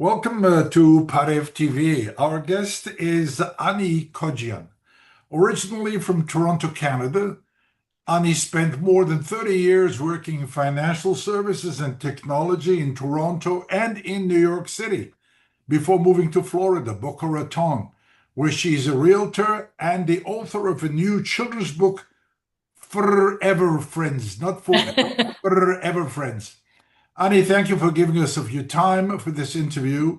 Welcome to Parev TV. Our guest is Ani Kojian. Originally from Toronto, Canada, Ani spent more than 30 years working in financial services and technology in Toronto and in New York City before moving to Florida, Boca Raton, where she's a realtor and the author of a new children's book, FURever Friends, not forever, FURever Friends. Ani, thank you for giving us of your time for this interview.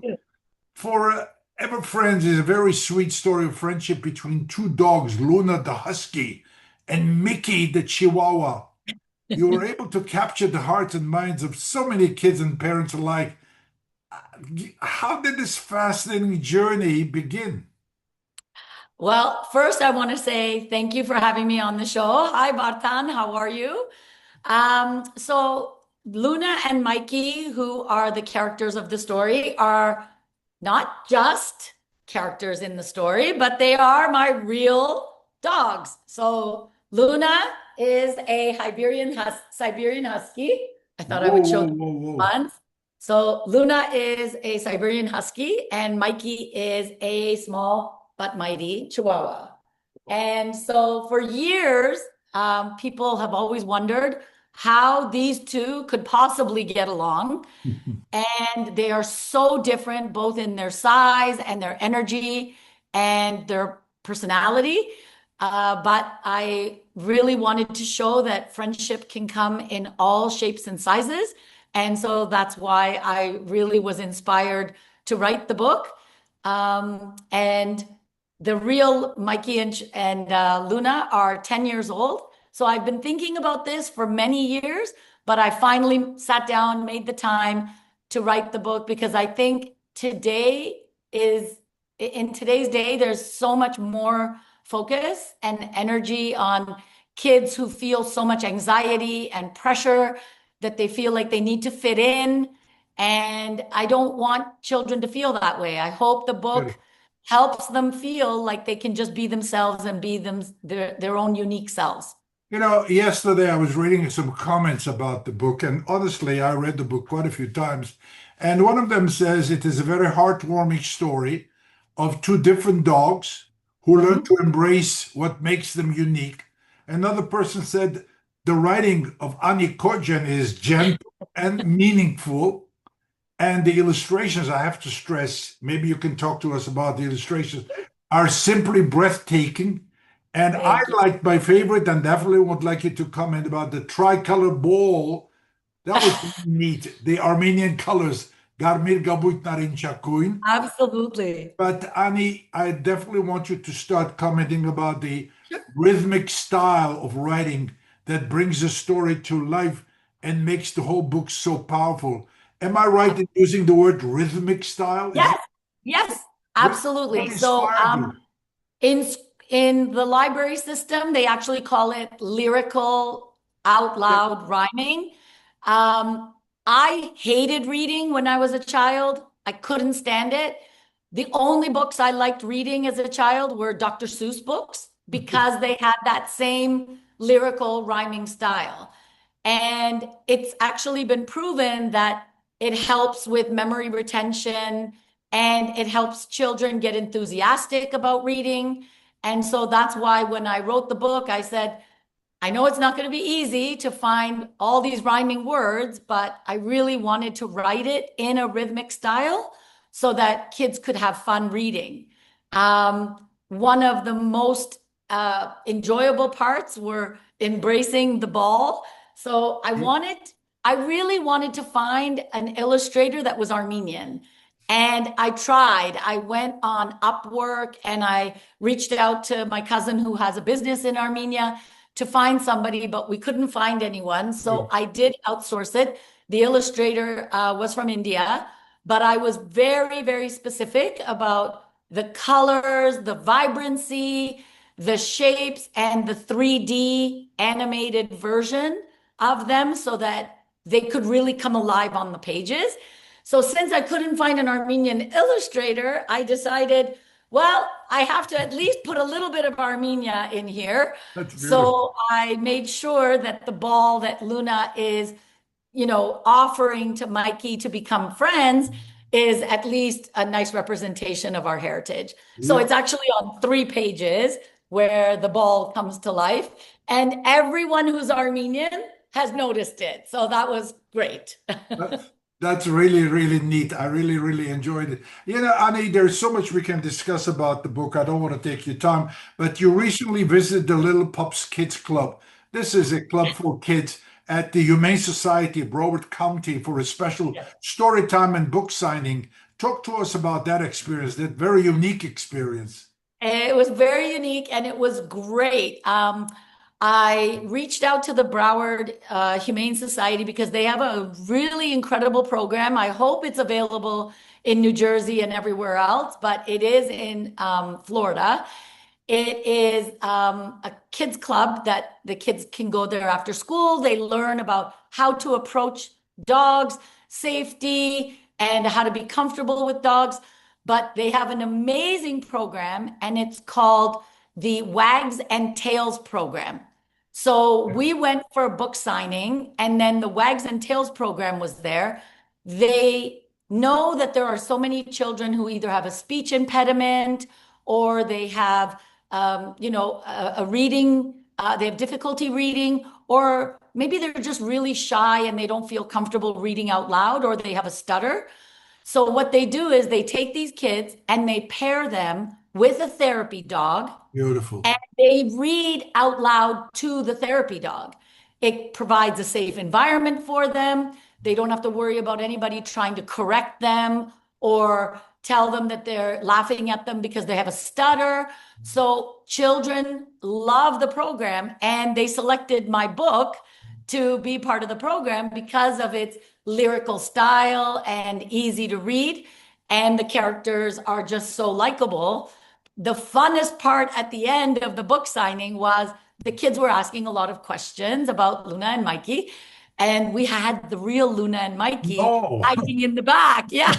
For Ever Friends is a very sweet story of friendship between two dogs, Luna the Husky and Mickey the Chihuahua. You were able to capture the hearts and minds of so many kids and parents alike. How did this fascinating journey begin? Well, first, I want to say thank you for having me on the show. Hi, Bartan. How are you? So Luna and Mikey, who are the characters of the story, are not just characters in the story, but they are my real dogs. So Luna is a Siberian Husky. I thought I Whoa, would show whoa, the whoa, whoa. ones. So Luna is a Siberian Husky, and Mikey is a small but mighty Chihuahua. And so for years, people have always wondered how these two could possibly get along. And they are so different, both in their size and their energy and their personality. But I really wanted to show that friendship can come in all shapes and sizes. And so that's why I really was inspired to write the book. And the real Mikey and Luna are 10 years old. So I've been thinking about this for many years, but I finally sat down, made the time to write the book because I think in today's day, there's so much more focus and energy on kids who feel so much anxiety and pressure that they feel like they need to fit in. And I don't want children to feel that way. I hope the book helps them feel like they can just be themselves and be their own unique selves. Yesterday I was reading some comments about the book, and honestly, I read the book quite a few times. And one of them says it is a very heartwarming story of two different dogs who learn Mhm. to embrace what makes them unique. Another person said the writing of Ani Kojen is gentle and meaningful. And the illustrations, I have to stress, maybe you can talk to us about the illustrations, are simply breathtaking. And I Thank you. like my favorite, and definitely would like you to comment about the tricolor ball. That was neat. The Armenian colors, Garmir Gabut Narin Chakuin. Absolutely. But Ani, I definitely want you to start commenting about the rhythmic style of writing that brings the story to life and makes the whole book so powerful. Am I right in using the word rhythmic style? Yes, yes, What absolutely. So inspired you? in in the library system, they actually call it lyrical out loud rhyming. Um, I hated reading when I was a child. I couldn't stand it. The only books I liked reading as a child were Dr. Seuss books because they had that same lyrical rhyming style. And it's actually been proven that it helps with memory retention and it helps children get enthusiastic about reading. And so that's why when I wrote the book, I said, I know it's not going to be easy to find all these rhyming words, but I really wanted to write it in a rhythmic style so that kids could have fun reading. One of the most enjoyable parts were embracing the ball. So I really wanted to find an illustrator that was Armenian. And I tried. I went on Upwork and I reached out to my cousin who has a business in Armenia to find somebody, but we couldn't find anyone. So I did outsource it. The illustrator was from India, but I was very, very specific about the colors, the vibrancy, the shapes, and the 3D animated version of them so that they could really come alive on the pages. So since I couldn't find an Armenian illustrator, I decided, well, I have to at least put a little bit of Armenia in here. That's beautiful. So I made sure that the ball that Luna is offering to Mikey to become friends is at least a nice representation of our heritage. So Yeah. it's actually on 3 pages where the ball comes to life, and everyone who's Armenian has noticed it. So that was great. That's that's really, really neat. I really, really enjoyed it. Annie, there's so much we can discuss about the book. I don't want to take your time, but you recently visited the Little Pups Kids Club. This is a club for kids at the Humane Society of Broward County for a special story time and book signing. Talk to us about that experience, that very unique experience. It was very unique and it was great. I reached out to the Broward Humane Society because they have a really incredible program. I hope it's available in New Jersey and everywhere else, but it is in Florida. It is a kids club that the kids can go there after school. They learn about how to approach dogs, safety, and how to be comfortable with dogs. But they have an amazing program, and it's called the Wags and Tails program. So we went for a book signing, and then the Wags and Tails program was there. They know that there are so many children who either have a speech impediment or they have a reading, they have difficulty reading, or maybe they're just really shy and they don't feel comfortable reading out loud, or they have a stutter. So what they do is they take these kids and they pair them with a therapy dog Beautiful. and they read out loud to the therapy dog. It provides a safe environment for them. They don't have to worry about anybody trying to correct them or tell them that they're laughing at them because they have a stutter. So children love the program, and they selected my book to be part of the program because of its lyrical style and easy to read. And the characters are just so likable. The funnest part at the end of the book signing was the kids were asking a lot of questions about Luna and Mikey. And we had the real Luna and Mikey No. hiding in the back. Yeah.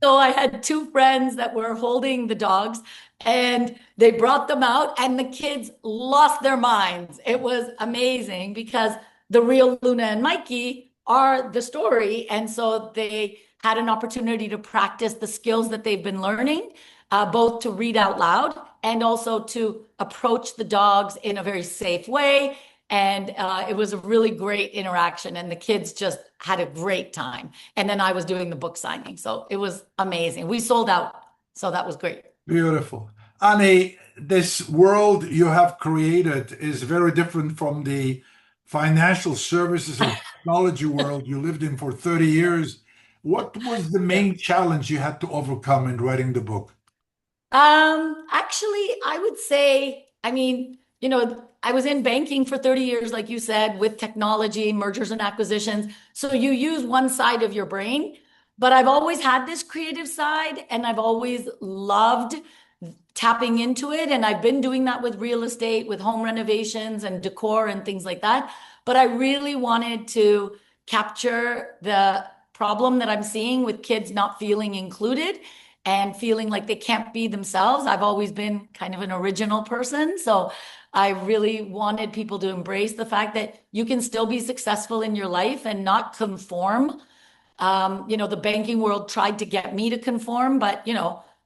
So I had two friends that were holding the dogs and they brought them out and the kids lost their minds. It was amazing because the real Luna and Mikey are the story. And so they had an opportunity to practice the skills that they've been learning, both to read out loud and also to approach the dogs in a very safe way. And it was a really great interaction, and the kids just had a great time. And then I was doing the book signing, so it was amazing. We sold out, so that was great. Beautiful. Annie, this world you have created is very different from the financial services and technology world you lived in for 30 years. What was the Yeah. main challenge you had to overcome in writing the book? Actually, I would say, I mean, I was in banking for 30 years, like you said, with technology, mergers and acquisitions. So you use one side of your brain, but I've always had this creative side and I've always loved tapping into it. And I've been doing that with real estate, with home renovations and decor and things like that. But I really wanted to capture the problem that I'm seeing with kids not feeling included and feeling like they can't be themselves. I've always been kind of an original person. So I really wanted people to embrace the fact that you can still be successful in your life and not conform. The banking world tried to get me to conform, but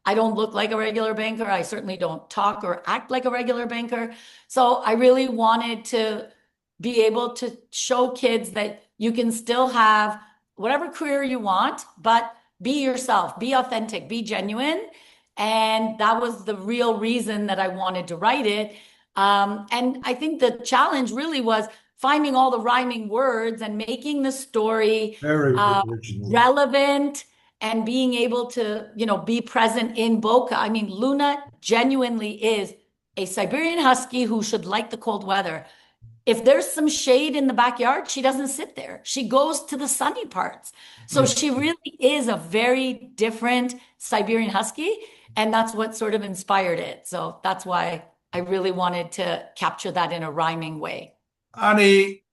I don't look like a regular banker. I certainly don't talk or act like a regular banker. So I really wanted to be able to show kids that you can still have whatever career you want, but be yourself, be authentic, be genuine. And that was the real reason that I wanted to write it. And I think the challenge really was finding all the rhyming words and making the story Very original. relevant and being able to, be present in Boca. I mean, Luna genuinely is a Siberian Husky who should like the cold weather. If there's some shade in the backyard, she doesn't sit there. She goes to the sunny parts. So she really is a very different Siberian Husky. And that's what sort of inspired it. So that's why I really wanted to capture that in a rhyming way. Annie,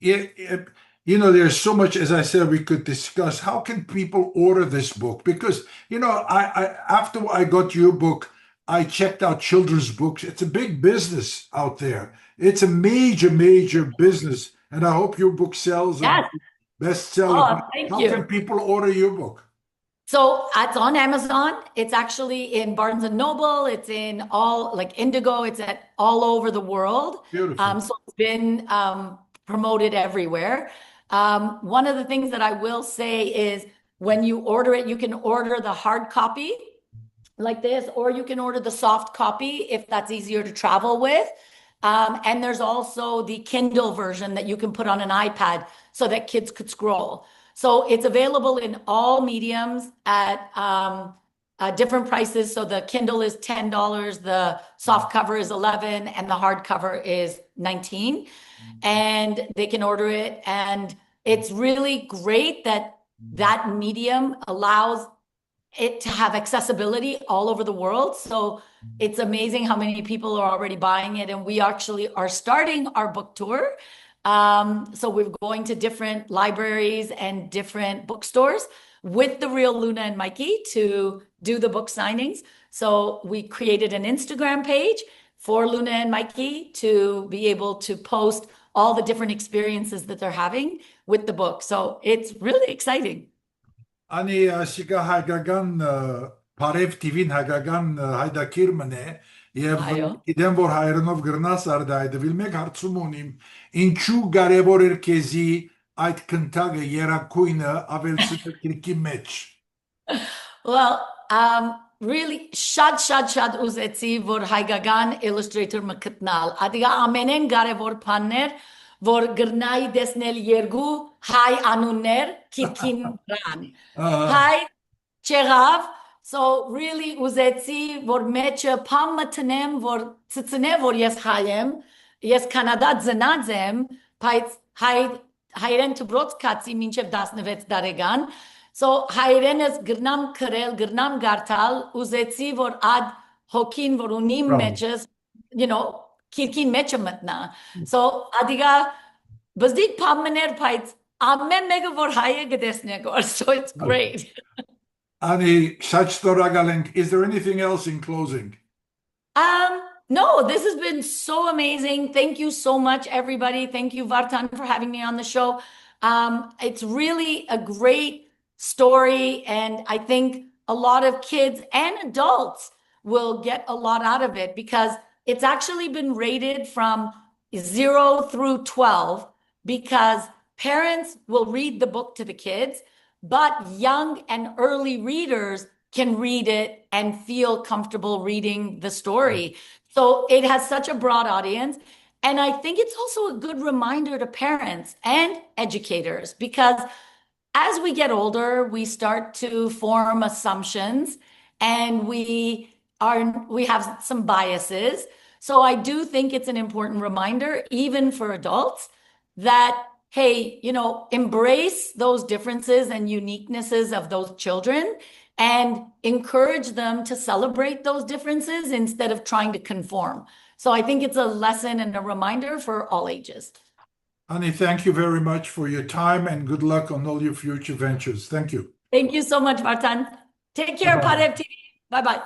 there's so much, as I said, we could discuss. How can people order this book? Because, after I got your book, I checked out children's books. It's a big business out there. It's a major, major business. And I hope your book sells and Yes. bestseller. Oh, But thank how can you. people order your book? So it's on Amazon. It's actually in Barnes and Noble. It's in all like Indigo. It's at all over the world. Beautiful. So it's been promoted everywhere. One of the things that I will say is when you order it, you can order the hard copy like this, or you can order the soft copy if that's easier to travel with. And there's also the Kindle version that you can put on an iPad so that kids could scroll. So it's available in all mediums at different prices. So the Kindle is $10, the soft cover is 11, and the hardcover is 19. And they can order it. And it's really great that that medium allows it to have accessibility all over the world. So it's amazing how many people are already buying it. And we actually are starting our book tour. So we're going to different libraries and different bookstores with the real Luna and Mikey to do the book signings. So we created an Instagram page for Luna and Mikey to be able to post all the different experiences that they're having with the book. So it's really exciting. Ani Shika Hagagan Parev TV-ն հայկական հայդակիր մնե եւ Այո։ գիտեմ որ հայերենով գրնաս արդայդվել մեկ հարցում ունիմ ինչու կարևոր էր քեզի այդ քնթագը երակույնը ավելցնել քրկի մեջ Well, really, shad ուզեցի, որ հայկական illustrator մկտնալ։ Ադիգա ամենեն կարևոր բաններ, որ գրնայի դեսնել երկու հայ անուններ քիրքին ռան։ Հայ չեղավ, so really ուզեցի, որ մեջը փամը տնեմ, որ ծծնե, որ ես հայ եմ, ես Կանադա ծնած եմ, բայց հայերեն դբրոց կացի մինչև 16 տարեկան, so հայերենս գրնամ քրել, գրնամ գարթալ, ուզեցի, որ ադ հոգին, որ ունի մեջս, քիրքին մեջը մտնա, so ադիգա բզդիկ փամներ, բայց ամեն մեկը, որ հայ է գտեսնեք, so it's great. Ani շատ շնորհակալ ենք. Is there anything else in closing? No, this has been so amazing. Thank you so much, everybody. Thank you, Vartan, for having me on the show. It's really a great story, and I think a lot of kids and adults will get a lot out of it because it's actually been rated from 0 through 12 because parents will read the book to the kids, but young and early readers can read it and feel comfortable reading the story. So it has such a broad audience. And I think it's also a good reminder to parents and educators because as we get older, we start to form assumptions and we have some biases. So I do think it's an important reminder, even for adults, that hey, embrace those differences and uniquenesses of those children and encourage them to celebrate those differences instead of trying to conform. So I think it's a lesson and a reminder for all ages. Ani, thank you very much for your time and good luck on all your future ventures. Thank you. Thank you so much, Vartan. Take care, Bye-bye. Parev TV. Bye-bye.